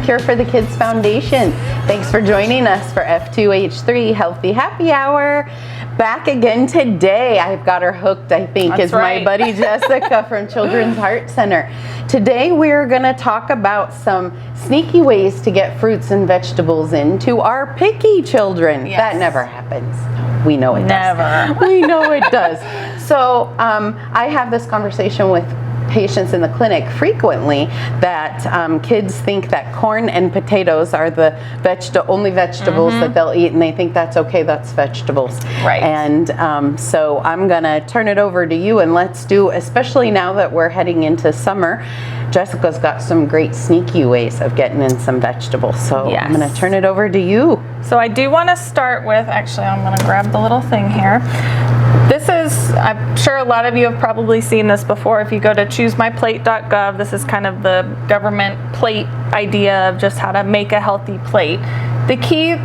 Cure for the Kids Foundation. Thanks for joining us for F2H3 Healthy Happy Hour. Back again today. I've got her hooked, I think. That's is right. My buddy Jessica from Children's Heart Center. Today we're going to talk about some sneaky ways to get fruits and vegetables into our picky children. Yes. That never happens. We know it Never. does. We know it does. So I have this conversation with patients in the clinic frequently that kids think that corn and potatoes are the only vegetables that they'll eat, and they think that's okay, that's vegetables. Right. And so I'm gonna turn it over to you, and let's do, especially now that we're heading into summer, Jessica's got some great sneaky ways of getting in some vegetables. So yes. I'm gonna turn it over to you. So I do wanna start with, actually I'm gonna grab the little thing here. This is, I'm sure a lot of you have probably seen this before. If you go to choosemyplate.gov, this is kind of the government plate idea of just how to make a healthy plate. The key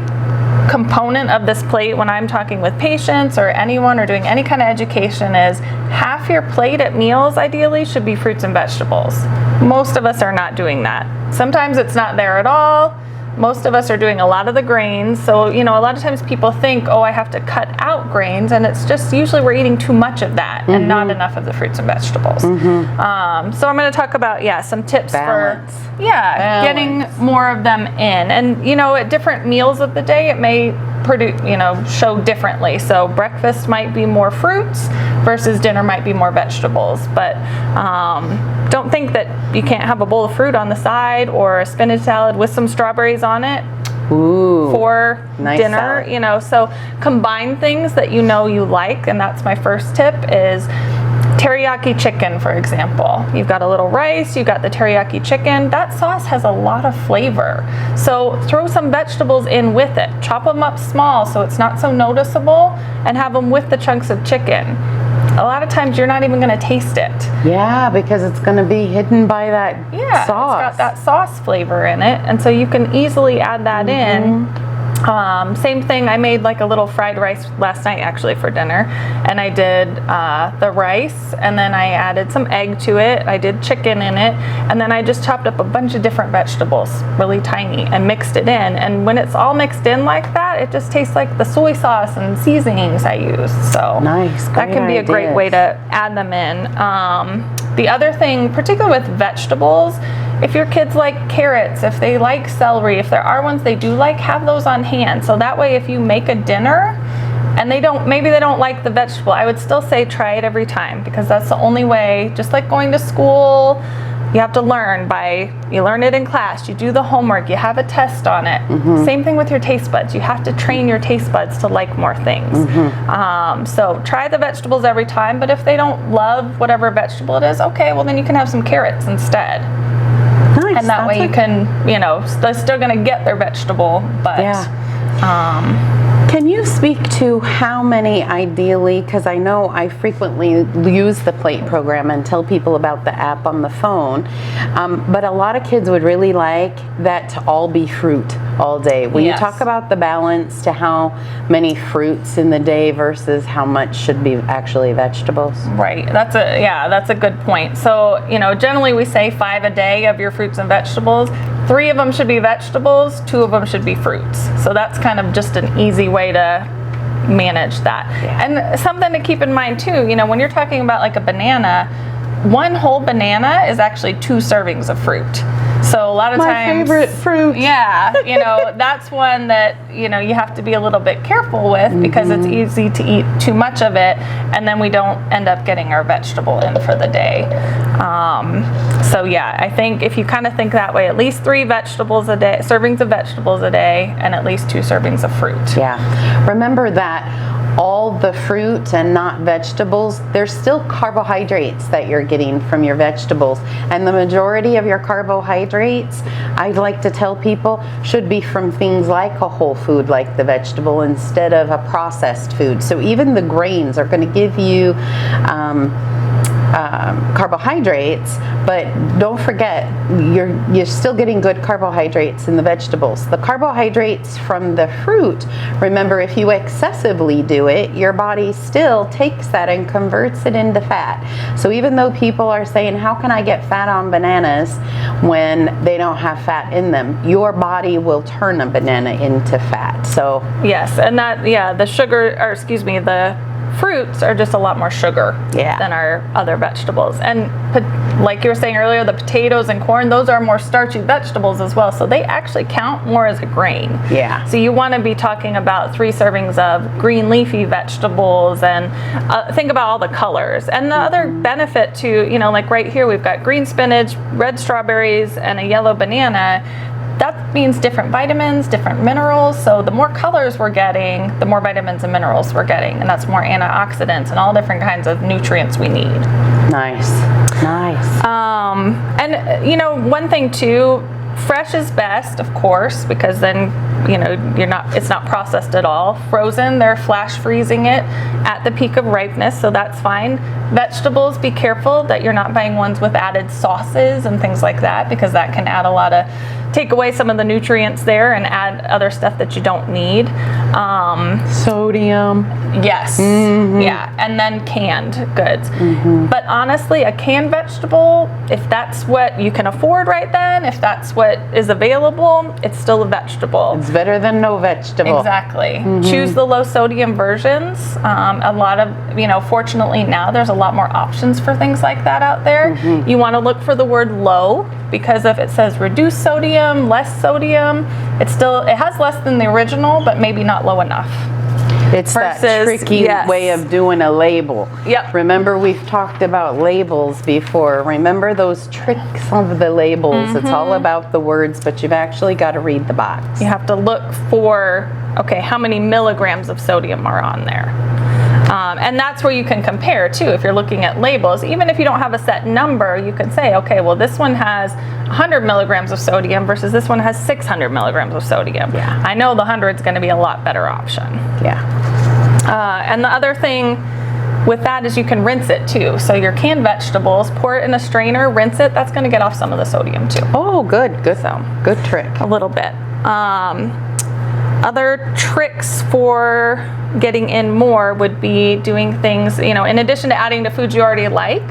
component of this plate when I'm talking with patients or anyone or doing any kind of education is half your plate at meals ideally should be fruits and vegetables. Most of us are not doing that. Sometimes it's not there at all. Most of us are doing a lot of the grains. So, you know, a lot of times people think, oh, I have to cut out grains, and it's just usually we're eating too much of that and not enough of the fruits and vegetables. So I'm going to talk about, some tips Balance. for, getting more of them in. And, you know, at different meals of the day, it may show differently. So breakfast might be more fruits versus dinner might be more vegetables. But don't think that you can't have a bowl of fruit on the side or a spinach salad with some strawberries on it. Ooh, for nice dinner, salad. So combine things that you know you like, and that's my first tip is teriyaki chicken, for example. You've got a little rice, you've got the teriyaki chicken. That sauce has a lot of flavor. So throw some vegetables in with it. Chop them up small so it's not so noticeable, and have them with the chunks of chicken. A lot of times you're not even going to taste it. Yeah, because it's going to be hidden by that sauce. It's got that sauce flavor in it, and so you can easily add that in. Same thing, I made like a little fried rice last night actually for dinner, and I did the rice, and then I added some egg to it, I did chicken in it, and then I just chopped up a bunch of different vegetables, really tiny, and mixed it in. And when it's all mixed in like that, it just tastes like the soy sauce and seasonings I use. So nice, that can be a great way to add them in. The other thing, particularly with vegetables, if your kids like carrots, if they like celery, if there are ones they do like, have those on hand. So that way if you make a dinner and maybe they don't like the vegetable, I would still say try it every time, because that's the only way. Just like going to school, you have to learn you learn it in class, you do the homework, you have a test on it. Same thing with your taste buds. You have to train your taste buds to like more things. So try the vegetables every time, but if they don't love whatever vegetable it is, okay, well then you can have some carrots instead. Nice. And that way you can, they're still going to get their vegetable, but can you speak to how many ideally, because I know I frequently use the plate program and tell people about the app on the phone, but a lot of kids would really like that to all be fruit all day. Will you talk about the balance to how many fruits in the day versus how much should be actually vegetables? Right, that's a good point. So, generally we say 5 a day of your fruits and vegetables. 3 of them should be vegetables, 2 of them should be fruits. So that's kind of just an easy way to manage that. And something to keep in mind too, when you're talking about like a banana, 1 whole banana is actually 2 servings of fruit. So a lot of times, my favorite fruit. That's one that you have to be a little bit careful with, because it's easy to eat too much of it, and then we don't end up getting our vegetable in for the day. I think if you kind of think that way, at least 3 vegetables a day, servings of vegetables a day, and at least 2 servings of fruit. Yeah, remember that all the fruit and not vegetables, there's still carbohydrates that you're getting from your vegetables, and the majority of your carbohydrates, I'd like to tell people, should be from things like a whole food like the vegetable instead of a processed food. So even the grains are going to give you carbohydrates, but don't forget, you're still getting good carbohydrates in the vegetables. The carbohydrates from the fruit, remember, if you excessively do it, your body still takes that and converts it into fat. So even though people are saying, how can I get fat on bananas when they don't have fat in them? Your body will turn a banana into fat. So yes, and that, yeah, the sugar, or excuse me, the fruits are just a lot more sugar than our other vegetables. And like you were saying earlier, the potatoes and corn, those are more starchy vegetables as well. So they actually count more as a grain. Yeah. So you want to be talking about 3 servings of green leafy vegetables, and think about all the colors. And the other benefit to, you know, like right here, we've got green spinach, red strawberries, and a yellow banana. That means different vitamins, different minerals. So the more colors we're getting, the more vitamins and minerals we're getting. And that's more antioxidants and all different kinds of nutrients we need. Nice, nice. And you know, one thing too, fresh is best, of course, because then, you know, it's not processed at all. Frozen, they're flash freezing it at the peak of ripeness, so that's fine. Vegetables, be careful that you're not buying ones with added sauces and things like that, because that can take away some of the nutrients there and add other stuff that you don't need. Sodium. Yes. Yeah. And then canned goods. But honestly, a canned vegetable, if that's what you can afford right then, if that's what is available, it's still a vegetable. It's better than no vegetable. Exactly. Choose the low sodium versions. A lot of, you know, fortunately now there's a lot more options for things like that out there. You want to look for the word low, because if it says reduced sodium, less sodium, it has less than the original, but maybe not low enough. It's that tricky way of doing a label. Yep. Remember, we've talked about labels before. Remember those tricks of the labels. It's all about the words, but you've actually got to read the box. You have to look for, okay, how many milligrams of sodium are on there. And that's where you can compare too. If you're looking at labels, even if you don't have a set number, you can say, okay, well, this one has 100 milligrams of sodium versus this one has 600 milligrams of sodium. Yeah. I know the 100 is going to be a lot better option. Yeah. And the other thing with that is you can rinse it too. So your canned vegetables, pour it in a strainer, rinse it. That's going to get off some of the sodium too. Oh, good. So good trick. A little bit. Other tricks for getting in more would be doing things, you know, in addition to adding to foods you already like,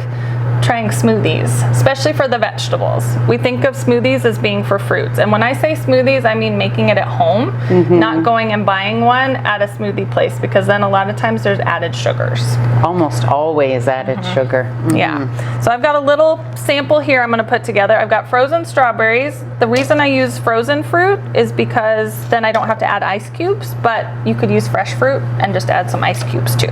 trying smoothies, especially for the vegetables. We think of smoothies as being for fruits. And when I say smoothies, I mean making it at home, not going and buying one at a smoothie place, because then a lot of times there's added sugars. Almost always added sugar. Yeah. So I've got a little sample here I'm going to put together. I've got frozen strawberries. The reason I use frozen fruit is because then I don't have to add ice cubes, but you could use fresh fruit and just add some ice cubes too.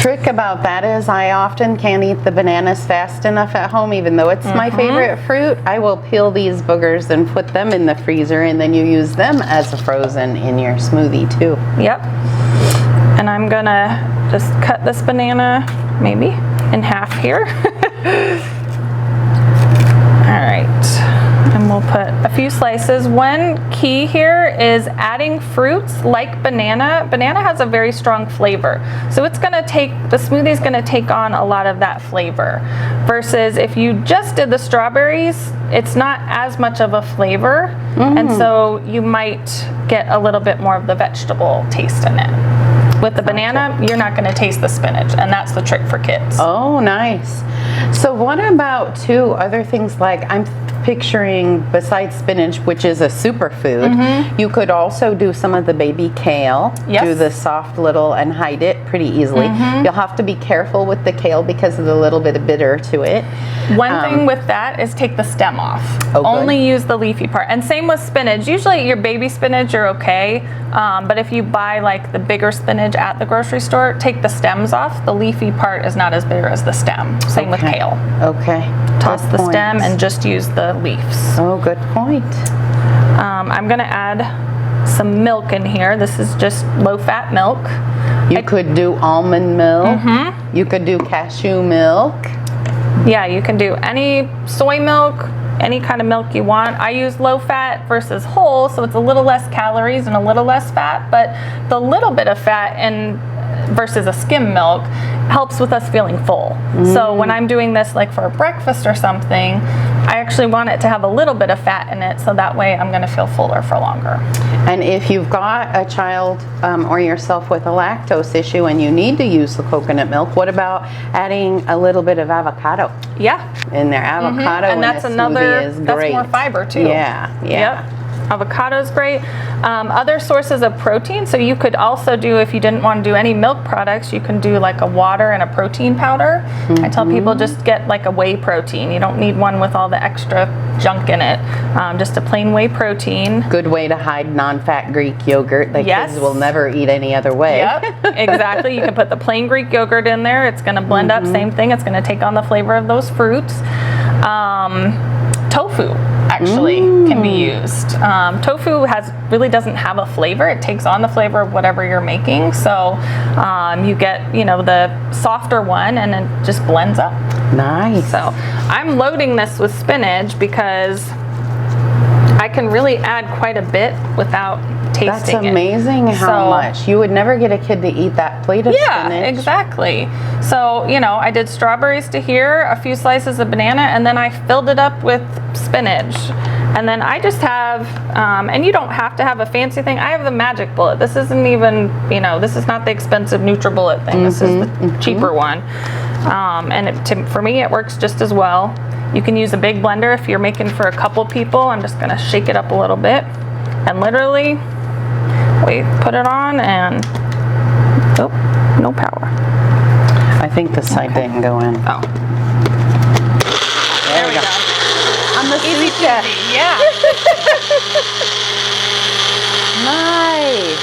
Trick about that is I often can't eat the bananas fast enough at home, even though it's my favorite fruit. I will peel these boogers and put them in the freezer, and then you use them as a frozen in your smoothie too. Yep. And I'm gonna just cut this banana maybe in half here. All right. And we'll put a few slices. One key here is adding fruits like banana. Banana has a very strong flavor. So the smoothie's gonna take on a lot of that flavor. Versus if you just did the strawberries, it's not as much of a flavor. And so you might get a little bit more of the vegetable taste in it. With the banana, you're not gonna taste the spinach, and that's the trick for kids. Oh, nice. So what about other things like, I'm picturing, besides spinach, which is a superfood, you could also do some of the baby kale, do the soft little, and hide it pretty easily. You'll have to be careful with the kale because of the little bit of bitter to it. One thing with that is take the stem off. Oh, only use the leafy part. And same with spinach. Usually your baby spinach are okay, but if you buy like the bigger spinach at the grocery store, take the stems off. The leafy part is not as bitter as the stem. Same with kale. Okay. Toss the stem and just use the leaves. Oh, good point. I'm gonna add some milk in here. This is just low-fat milk. You could do almond milk. You could do cashew milk. Yeah, you can do any soy milk, any kind of milk you want. I use low-fat versus whole, so it's a little less calories and a little less fat, but the little bit of fat and versus a skim milk helps with us feeling full. So when I'm doing this like for a breakfast or something, I actually want it to have a little bit of fat in it, so that way I'm going to feel fuller for longer. And if you've got a child or yourself with a lactose issue and you need to use the coconut milk, what about adding a little bit of avocado? Yeah. In there, avocado And that's in a another, smoothie is that's great. more fiber too. Yeah, yeah. Yep. Avocado is great. Other sources of protein, so you could also do, if you didn't want to do any milk products, you can do like a water and a protein powder. I tell people just get like a whey protein. You don't need one with all the extra junk in it. Just a plain whey protein. Good way to hide non-fat Greek yogurt that Yes. kids will never eat any other way. Yep, exactly. You can put the plain Greek yogurt in there. It's going to blend up, same thing. It's going to take on the flavor of those fruits. Tofu actually can be used. Tofu really doesn't have a flavor. It takes on the flavor of whatever you're making. So you get, the softer one and it just blends up. Nice. So I'm loading this with spinach because I can really add quite a bit without tasting That's it. amazing how much. You would never get a kid to eat that plate of spinach. Yeah, exactly. So, I did strawberries to here, a few slices of banana, and then I filled it up with spinach. And then I just have, and you don't have to have a fancy thing. I have the Magic Bullet. This isn't even, this is not the expensive NutriBullet thing. This is the cheaper one. And for me, it works just as well. You can use a big blender if you're making for a couple people. I'm just gonna shake it up a little bit. And literally, put it on and, no power. I think the side didn't go in. Oh. There we go. On the Easy sweet chef. peasy, yeah. Nice.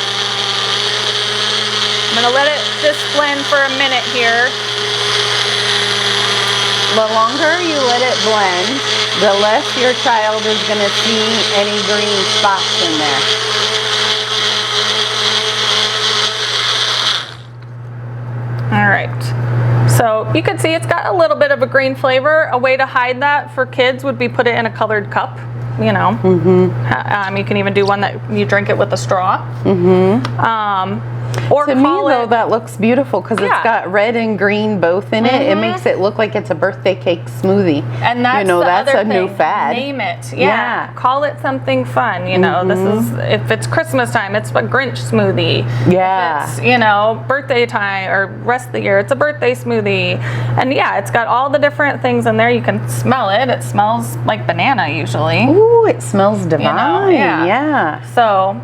I'm gonna let it just blend for a minute here. The longer you let it blend, the less your child is going to see any green spots in there. All right. So you can see it's got a little bit of a green flavor. A way to hide that for kids would be put it in a colored cup. You can even do one that you drink it with a straw. Or to me, though, that looks beautiful because it's got red and green both in it. It makes it look like it's a birthday cake smoothie. And that's that's the a other new thing. fad. Name it. Yeah. Call it something fun. This is, if it's Christmas time, it's a Grinch smoothie. Yeah. If it's, birthday time or rest of the year, it's a birthday smoothie. And yeah, it's got all the different things in there. You can smell it. It smells like banana usually. Ooh, it smells divine. Yeah. So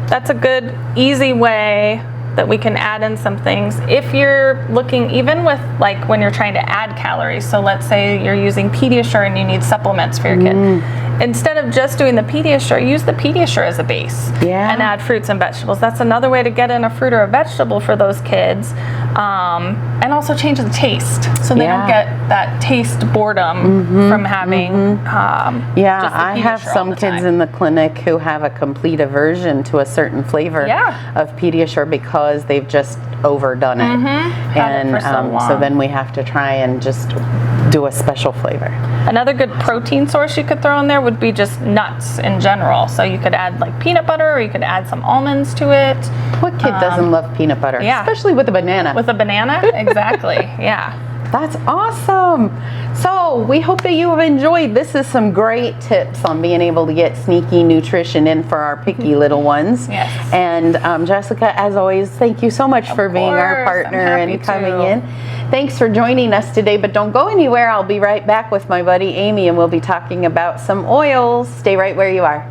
that's a good, easy way that we can add in some things. If you're looking, even with like when you're trying to add calories, so let's say you're using Pediasure and you need supplements for your kid. Instead of just doing the Pediasure, use the Pediasure as a base and add fruits and vegetables. That's another way to get in a fruit or a vegetable for those kids. And also change the taste so they don't get that taste boredom from having just the I have Pediasure all some the kids time. in the clinic who have a complete aversion to a certain flavor of Pediasure because they've just overdone it. Had it for so long. So then we have to try and just do a special flavor. Another good protein source you could throw in there would be just nuts in general. So you could add like peanut butter, or you could add some almonds to it. What kid doesn't love peanut butter? yeah. Especially with a banana. With a banana? Exactly. Yeah. That's awesome. So we hope that you have enjoyed. This is some great tips on being able to get sneaky nutrition in for our picky little ones. Yes. And Jessica, as always, thank you so much for being our course. partner I'm happy and coming to. in. Thanks for joining us today, but don't go anywhere. I'll be right back with my buddy Amy and we'll be talking about some oils. Stay right where you are.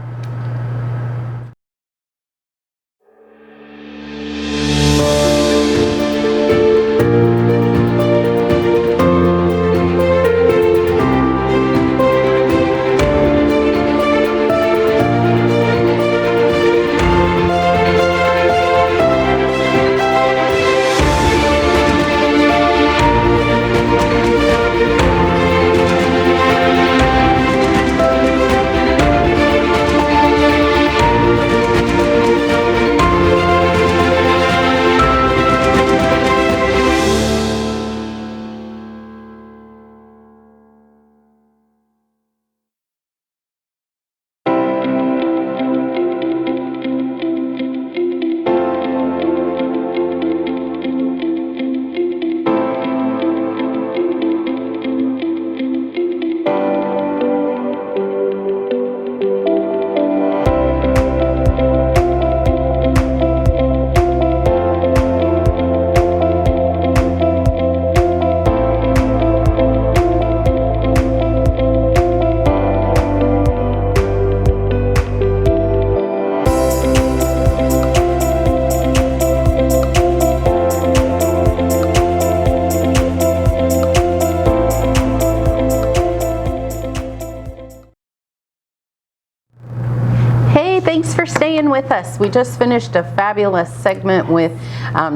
with us. We just finished a fabulous segment with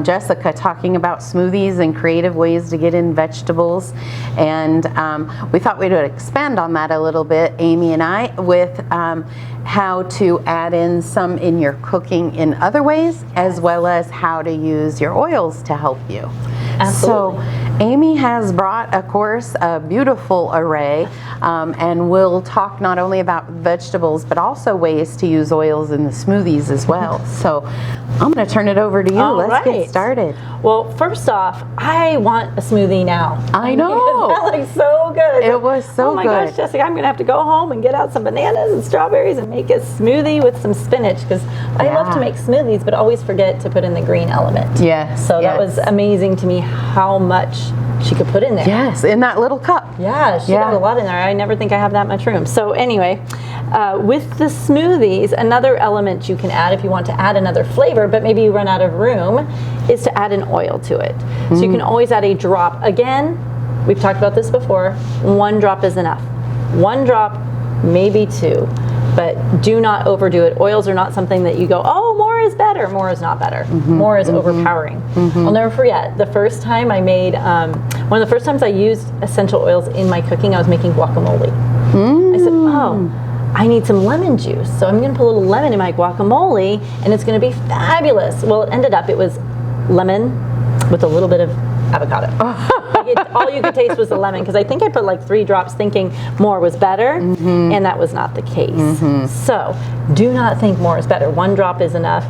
Jessica talking about smoothies and creative ways to get in vegetables. And we thought we would expand on that a little bit, Amy and I, with how to add in some in your cooking in other ways, as well as how to use your oils to help you. Absolutely. So Amy has brought, of course, a beautiful array, and we'll talk not only about vegetables, but also ways to use oils in the smoothies as well. So I'm going to turn it over to you. Let's get started. Well, first off, I want a smoothie now. I know. That looks so good. It was so good. Oh my gosh, Jessica, I'm going to have to go home and get out some bananas and strawberries and make a smoothie with some spinach, because I love to make smoothies, but always forget to put in the green element. Yes. So that was amazing to me how much she could put in there. Yes, in that little cup. Yeah, she got a lot in there. I never think I have that much room. So anyway, with the smoothies, another element you can add if you want to add another flavor, but maybe you run out of room, is to add an oil to it. So you can always add a drop. Again, we've talked about this before. 1 drop is enough. 1 drop, maybe 2. But do not overdo it. Oils are not something that you go, oh, more is better. More is not better. More is overpowering. I'll never forget the first time I made, one of the first times I used essential oils in my cooking, I was making guacamole. I said, oh, I need some lemon juice. So I'm going to put a little lemon in my guacamole, and it's going to be fabulous. Well, it ended up, it was lemon with a little bit of avocado. All you could taste was the lemon, because I think I put like 3 drops thinking more was better, and that was not the case. So do not think more is better. 1 drop is enough.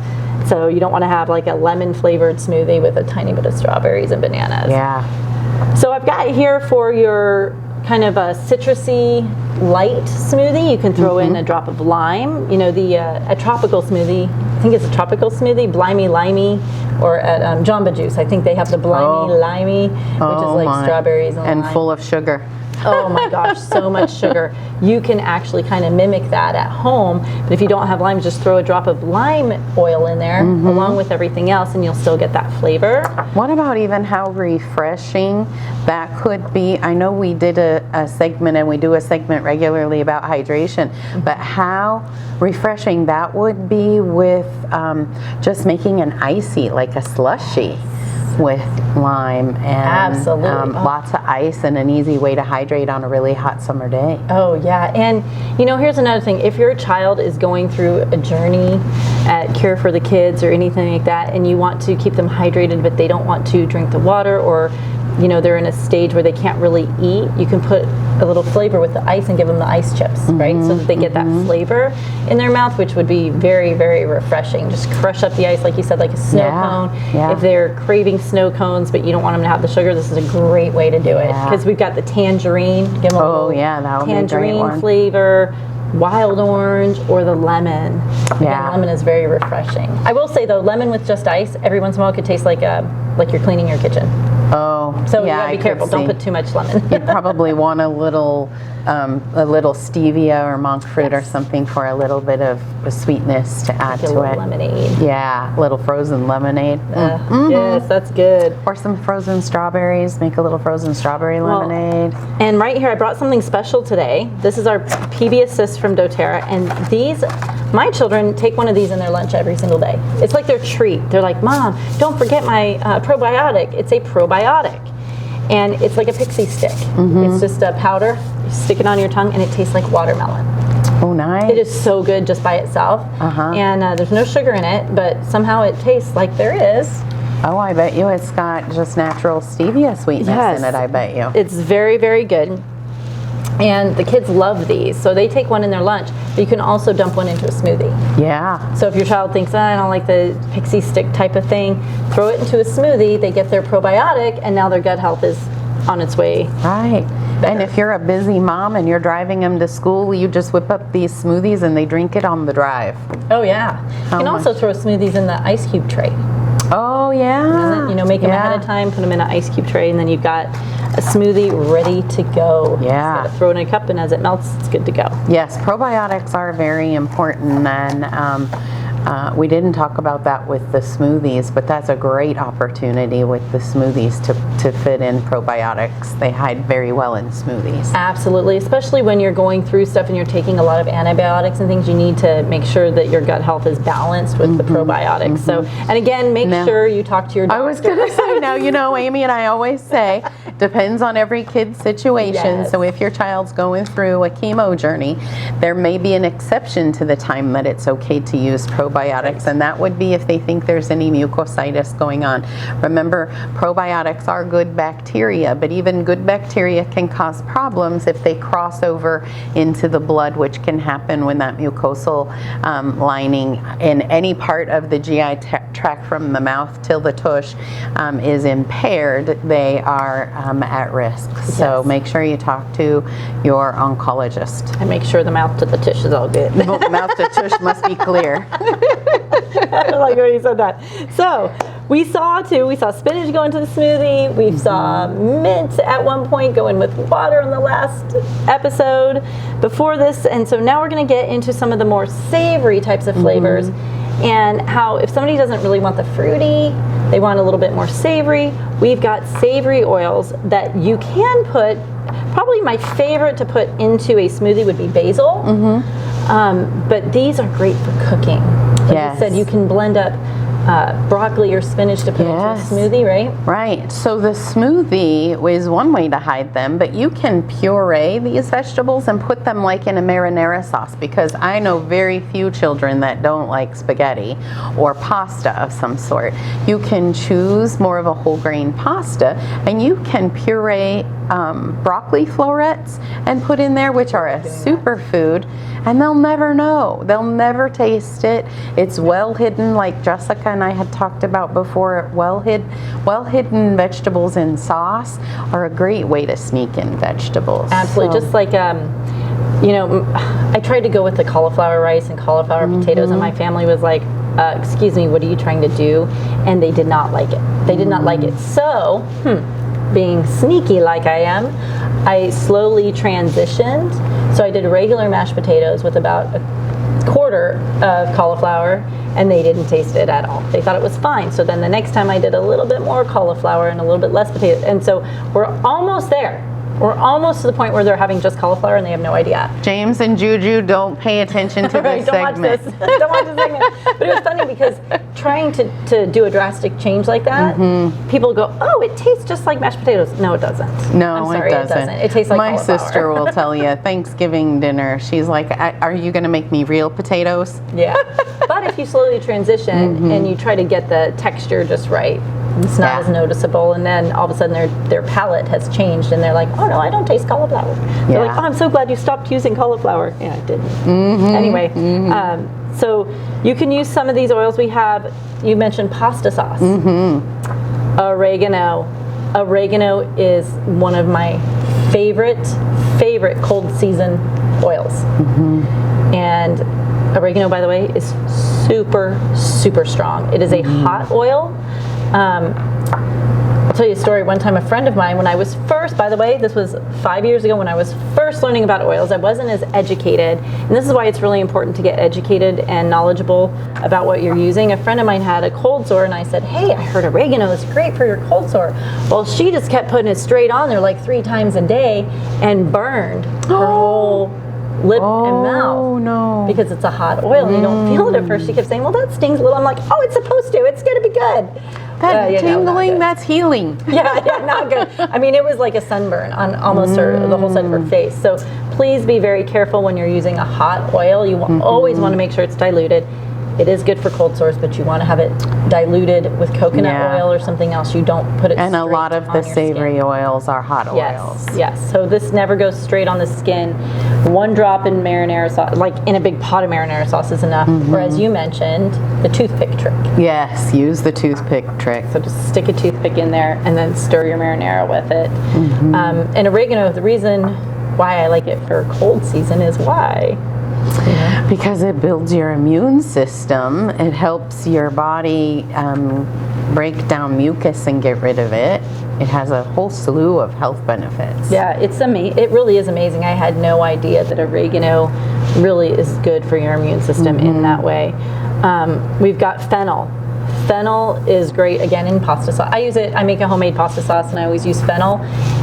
So you don't want to have like a lemon flavored smoothie with a tiny bit of strawberries and bananas. Yeah. So I've got here for your kind of a citrusy light smoothie, you can throw in a drop of lime. You know, a tropical smoothie, I think it's a tropical smoothie, Blimey Limey, or at Jamba Juice, I think they have the Blimey Limey, which is like strawberries and lime. Full of sugar. Oh my gosh, so much sugar. You can actually kind of mimic that at home, but if you don't have lime, just throw a drop of lime oil in there along with everything else, and you'll still get that flavor. What about even how refreshing that could be? I know we did a segment, and we do a segment regularly about hydration, but how refreshing that would be with just making an icy, like a slushy with lime and lots of ice, and an easy way to hydrate on a really hot summer day. Oh yeah, and you know, here's another thing. If your child is going through a journey at Cure for the Kids or anything like that, and you want to keep them hydrated, but they don't want to drink the water, or you know, they're in a stage where they can't really eat, you can put a little flavor with the ice and give them the ice chips, right? So that they get that flavor in their mouth, which would be very, very refreshing. Just crush up the ice, like you said, like a snow cone. If they're craving snow cones, but you don't want them to have the sugar, this is a great way to do it. Because we've got the tangerine, give them a little that would be a great tangerine one. flavor, wild orange, or the lemon. Again, lemon is very refreshing. I will say though, lemon with just ice, every once in a while could taste like you're cleaning your kitchen. Oh, so you gotta be careful. Don't put too much lemon. You probably want a little stevia or monk fruit or something for a little bit of sweetness to add to it. Lemonade. Yeah, a little frozen lemonade. Yes, that's good. Or some frozen strawberries. Make a little frozen strawberry lemonade. And right here, I brought something special today. This is our PB Assist from doTERRA, and these, my children take one of these in their lunch every single day. It's like their treat. They're like, Mom, don't forget my probiotic. It's a probiotic. And it's like a pixie stick. It's just a powder. You stick it on your tongue, and it tastes like watermelon. Oh, nice. It is so good just by itself. And there's no sugar in it, but somehow it tastes like there is. Oh, I bet you it's got just natural stevia sweetness in it, I bet you. It's very, very good. And the kids love these, so they take one in their lunch, but you can also dump one into a smoothie. Yeah. So if your child thinks, I don't like the pixie stick type of thing, throw it into a smoothie, they get their probiotic, and now their gut health is on its way. Right. And if you're a busy mom and you're driving them to school, you just whip up these smoothies and they drink it on the drive. Oh yeah. You can also throw smoothies in the ice cube tray. Oh yeah. And then, you know, make them ahead of time, put them in an ice cube tray, and then you've got a smoothie ready to go. Yeah. Just gotta throw it in a cup, and as it melts, it's good to go. Yes, probiotics are very important, and We didn't talk about that with the smoothies, but that's a great opportunity with the smoothies to fit in probiotics. They hide very well in smoothies. Absolutely, especially when you're going through stuff and you're taking a lot of antibiotics and things, you need to make sure that your gut health is balanced with the probiotics. So, and again, make sure you talk to your doctor. I was going to say, now, you know, Amy and I always say, depends on every kid's situation. Yes. So if your child's going through a chemo journey, there may be an exception to the time that it's okay to use probiotics, and that would be if they think there's any mucositis going on. Remember, probiotics are good bacteria, but even good bacteria can cause problems if they cross over into the blood, which can happen when that mucosal lining in any part of the GI tract from the mouth till the tush is impaired. They are at risk. So make sure you talk to your oncologist. And make sure the mouth to the tush is all good. The mouth to tush must be clear. I like when you said that. So we saw spinach go into the smoothie. We saw mint at one point go in with water in the last episode before this. And so now we're going to get into some of the more savory types of flavors and how if somebody doesn't really want the fruity, they want a little bit more savory, we've got savory oils that you can put. Probably my favorite to put into a smoothie would be basil. But these are great for cooking. Like you said, you can blend up broccoli or spinach to put into a smoothie, right? Right. So the smoothie is one way to hide them, but you can puree these vegetables and put them like in a marinara sauce, because I know very few children that don't like spaghetti or pasta of some sort. You can choose more of a whole grain pasta, and you can puree broccoli florets and put in there, which are a superfood, and they'll never know. They'll never taste it. It's well hidden, like Jessica and I had talked about before. Well hidden vegetables in sauce are a great way to sneak in vegetables. Absolutely. So, just like you know, I tried to go with the cauliflower rice and cauliflower potatoes, and my family was like, excuse me, what are you trying to do? And they did not like it. They did not like it. So, being sneaky like I am, I slowly transitioned. So I did regular mashed potatoes with about a quarter of cauliflower, and they didn't taste it at all. They thought it was fine. So then the next time I did a little bit more cauliflower and a little bit less potatoes. And so we're almost there. We're almost to the point where they're having just cauliflower and they have no idea. James and Juju, don't pay attention to this segment. Watch this. Don't watch this segment. But it was funny because trying to do a drastic change like that, people go, oh, it tastes just like mashed potatoes. No, it doesn't. No, I'm sorry, it doesn't. It tastes like my cauliflower. sister will tell you, Thanksgiving dinner, she's like, are you going to make me real potatoes? Yeah. But if you slowly transition and you try to get the texture just right, it's not as noticeable, and then all of a sudden their palate has changed and they're like, oh no, I don't taste cauliflower. They're like, oh, I'm so glad you stopped using cauliflower. Yeah, I didn't. Anyway, so you can use some of these oils we have. You mentioned pasta sauce. Oregano. Oregano is one of my favorite cold season oils. And oregano, by the way, is super strong. It is a hot oil. I'll tell you a story. One time a friend of mine, when I was first, by the way, this was 5 years ago when I was first learning about oils, I wasn't as educated. And this is why it's really important to get educated and knowledgeable about what you're using. A friend of mine had a cold sore and I said, hey, I heard oregano is great for your cold sore. Well, she just kept putting it straight on there like 3 times a day and burned her whole lip and mouth. Oh no. Because it's a hot oil and you don't feel it at first. She kept saying, well, that stings a little. I'm like, oh, it's supposed to. It's going to be good. That tingling, that's healing. Yeah, not good. I mean, it was like a sunburn on almost the whole side of her face. So please be very careful when you're using a hot oil. You always want to make sure it's diluted. It is good for cold sores, but you want to have it diluted with coconut oil or something else. You don't put it And a lot of the savory skin. oils are hot oils. Yes. So this never goes straight on the skin. 1 drop in marinara sauce, like in a big pot of marinara sauce, is enough. Or as you mentioned, the toothpick trick. Yes, use the toothpick trick. So just stick a toothpick in there and then stir your marinara with it. And oregano, the reason why I like it for cold season is why? Because it builds your immune system. It helps your body break down mucus and get rid of it. It has a whole slew of health benefits. Yeah, it really is amazing. I had no idea that oregano really is good for your immune system in that way. We've got fennel. Fennel is great, again, in pasta sauce. I use it, I make a homemade pasta sauce, and I always use fennel.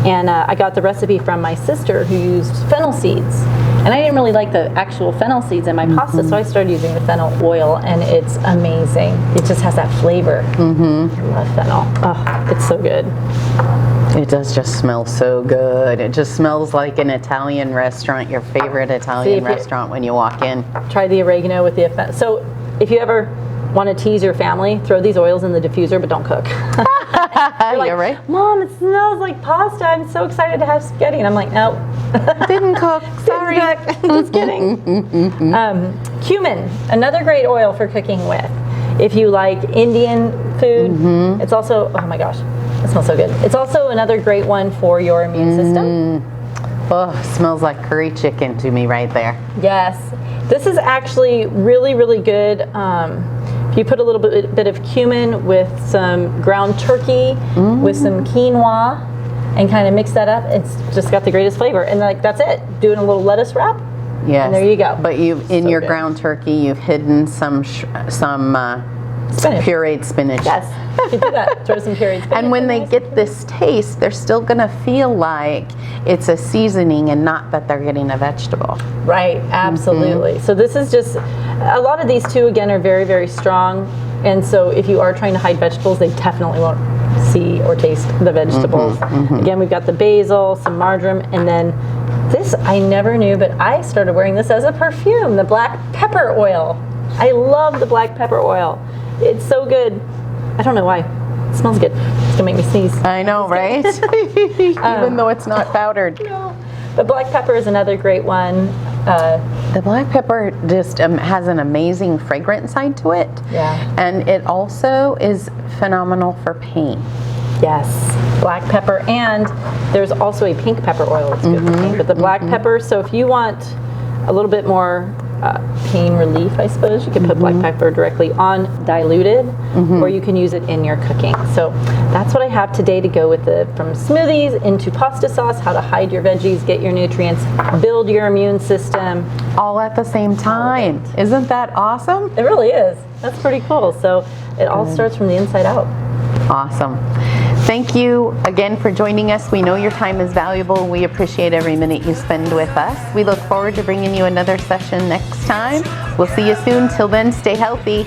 And I got the recipe from my sister who used fennel seeds. And I didn't really like the actual fennel seeds in my pasta, so I started using the fennel oil, and it's amazing. It just has that flavor. I love fennel. Oh, it's so good. It does just smell so good. It just smells like an Italian restaurant, your favorite Italian restaurant when you walk in. Try the oregano with the fennel. So if you ever want to tease your family, throw these oils in the diffuser, but don't cook. You're right. Mom, it smells like pasta. I'm so excited to have spaghetti. And I'm like, no. Didn't cook. Sorry. Just kidding. Cumin, another great oil for cooking with. If you like Indian food, it's also, oh my gosh, it smells so good. It's also another great one for your immune system. Oh, smells like curry chicken to me right there. Yes. This is actually really, really good. If you put a little bit of cumin with some ground turkey, with some quinoa, and kind of mix that up, it's just got the greatest flavor. And like that's it. Doing a little lettuce wrap. Yes. And there you go. But in your ground turkey, you've hidden some pureed spinach. Yes. You can do that. Throw some pureed spinach. And when they get this taste, they're still going to feel like it's a seasoning and not that they're getting a vegetable. Right, absolutely. So this is just, a lot of these too, again, are very, very strong. And so if you are trying to hide vegetables, they definitely won't see or taste the vegetables. Again, we've got the basil, some marjoram, and then this I never knew, but I started wearing this as a perfume, the black pepper oil. I love the black pepper oil. It's so good. I don't know why. It smells good. It's gonna make me sneeze. I know, right? Even though it's not powdered. No. But black pepper is another great one. The black pepper just has an amazing fragrance side to it. Yeah. And it also is phenomenal for pain. Yes, black pepper, and there's also a pink pepper oil that's good for pain. But the black pepper, so if you want a little bit more pain relief, I suppose, you can put black pepper directly on diluted, or you can use it in your cooking. So that's what I have today to go with from smoothies into pasta sauce, how to hide your veggies, get your nutrients, build your immune system. All at the same time. Isn't that awesome? It really is. That's pretty cool. So it all starts from the inside out. Awesome. Thank you again for joining us. We know your time is valuable. We appreciate every minute you spend with us. We look forward to bringing you another session next time. We'll see you soon. Till then, stay healthy.